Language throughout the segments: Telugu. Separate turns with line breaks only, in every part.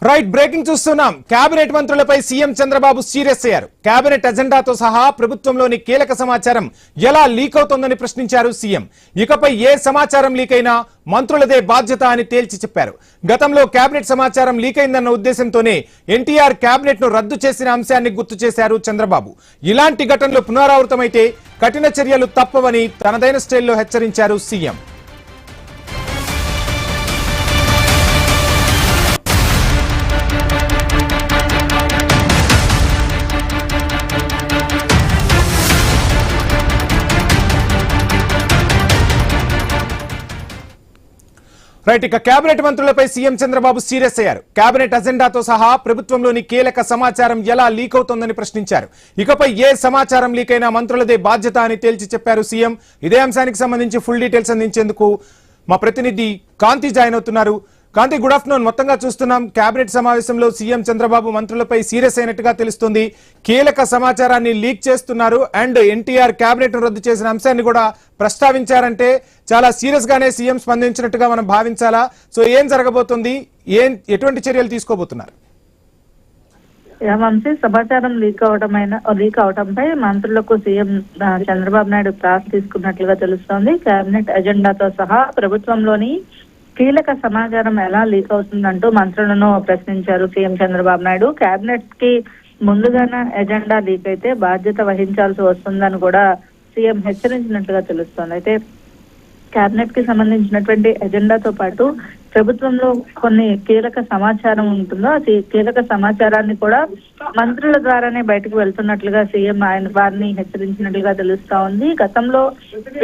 రైట్ బ్రేకింగ్ చూస్తున్నాం. కేబినెట్ మంత్రులపై సీఎం చంద్రబాబు సీరియస్ అయ్యారు. కేబినెట్ అజెండాతో సహా ప్రభుత్వంలోని కీలక సమాచారం ఎలా లీక్ అవుతోందని ప్రశ్నించారు సీఎం. ఇకపై ఏ సమాచారం లీక్ అయినా మంత్రులదే బాధ్యత అని తేల్చి చెప్పారు. గతంలో కేబినెట్ సమాచారం లీక్ అయిందన్న ఉద్దేశంతోనే ఎన్టీఆర్ కేబినెట్ ను రద్దు చేసిన అంశాన్ని గుర్తు చేశారు చంద్రబాబు. ఇలాంటి ఘటనలు పునరావృతమైతే కఠిన చర్యలు తప్పవని తనదైన స్టైల్లో హెచ్చరించారు సీఎం. రైట్, ఇక కేబినెట్ మంత్రులపై సీఎం చంద్రబాబు సీరియస్ అయ్యారు. కేబినెట్ అజెండాతో సహా ప్రభుత్వంలోని కీలక సమాచారం ఎలా లీక్ అవుతోందని ప్రశ్నించారు. ఇకపై ఏ సమాచారం లీక్ అయినా మంత్రులదే బాధ్యత అని తేల్చి చెప్పారు సీఎం. ఇదే అంశానికి సంబంధించి ఫుల్ డీటెయిల్స్ అందించేందుకు మా ప్రతినిధి కాంతి జాయిన్ అవుతున్నారు. కాంతి, గుడ్ ఆఫ్టర్నూన్. మొత్తంగా చూస్తున్నాం కేబినెట్ సమావేశంలో సీఎం చంద్రబాబు మంత్రులపై సీరియస్ అయినట్టుగా తెలుస్తుంది. కీలక సమాచారాన్ని లీక్ చేస్తున్నారు అండ్ ఎన్టీఆర్ కేబినెట్ ను రద్దు చేసిన అంశాన్ని కూడా ప్రస్తావించారంటే చాలా సీరియస్ గానే సీఎం స్పందించినట్టుగా మనం భావించాలా? సో ఏం జరగబోతుంది, ఎటువంటి చర్యలు తీసుకోబోతున్నారు?
వంశీ, సమాచారం లీక్ అవడంపై మంత్రులకు సీఎం చంద్రబాబు నాయుడు క్లాస్ తీసుకున్నట్లుగా తెలుస్తోంది. కేబినెట్ ఎజెండాతో సహా ప్రభుత్వంలోని కీలక సమాచారం ఎలా లీక్ అవుతుందంటూ మంత్రులను ప్రశ్నించారు సీఎం చంద్రబాబు నాయుడు. కేబినెట్ కి ముందుగానే ఎజెండా లీక్ అయితే బాధ్యత వహించాల్సి వస్తుందని కూడా సీఎం హెచ్చరించినట్లుగా తెలుస్తోంది. అయితే కేబినెట్ కి సంబంధించినటువంటి ఎజెండాతో పాటు ప్రభుత్వంలో కొన్ని కీలక సమాచారం ఉంటుందో ఆ కీలక సమాచారాన్ని కూడా మంత్రుల ద్వారానే బయటకు వెళ్తున్నట్లుగా సీఎం వారిని హెచ్చరించినట్లుగా తెలుస్తా ఉంది. గతంలో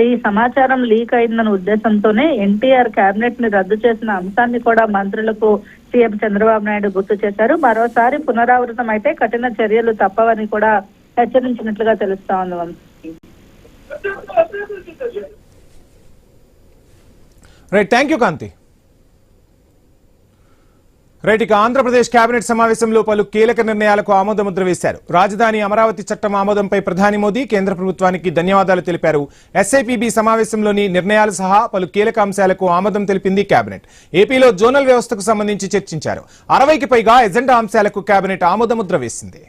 ఈ సమాచారం లీక్ అయిందన్న ఉద్దేశంతోనే ఎన్టీఆర్ కేబినెట్ ని రద్దు చేసిన అంశాన్ని కూడా మంత్రులకు సీఎం చంద్రబాబు నాయుడు గుర్తు చేశారు. మరోసారి పునరావృతం అయితే కఠిన చర్యలు తప్పవని కూడా హెచ్చరించినట్లుగా తెలుస్తా ఉంది. Vamshi,
right, thank you Kanthi. Right, ఇక ఆంధ్రప్రదేశ్ కేబినెట్ సమావేశంలో పలు కీలక నిర్ణయాలకు ఆమోదముద్ర వేశారు. రాజధాని అమరావతి చట్టం ఆమోదంపై ప్రధాని మోదీ కేంద్ర ప్రభుత్వానికి ధన్యవాదాలు తెలిపారు. ఎస్ఐపిబి సమావేశంలోని నిర్ణయాలు సహా పలు కీలక అంశాలకు ఆమోదం తెలిపింది కేబినెట్. ఏపీలో జోనల్ వ్యవస్థకు సంబంధించి చర్చించారు. 60కి పైగా ఎజెండా అంశాలకు కేబినెట్ ఆమోదముద్ర వేసింది.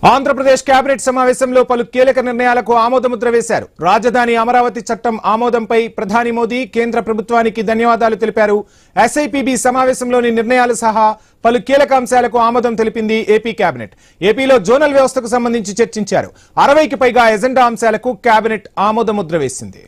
ఆంధ్రప్రదేశ్ కేబినెట్ సమావేశంలో పలు కీలక నిర్ణయాలకు ఆమోదముద్ర వేశారు. రాజధాని అమరావతి చట్టం ఆమోదంపై ప్రధాని మోదీ కేంద్ర ప్రభుత్వానికి ధన్యవాదాలు తెలిపారు. ఎస్ఐపిబి సమావేశంలోని నిర్ణయాలు సహా పలు కీలక అంశాలకు ఆమోదం తెలిపింది ఏపీ కేబినెట్. ఏపీలో జోనల్ వ్యవస్థకు సంబంధించి చర్చించారు. 60కి పైగా ఎజెండా అంశాలకు కేబినెట్ ఆమోదముద్ర వేసింది.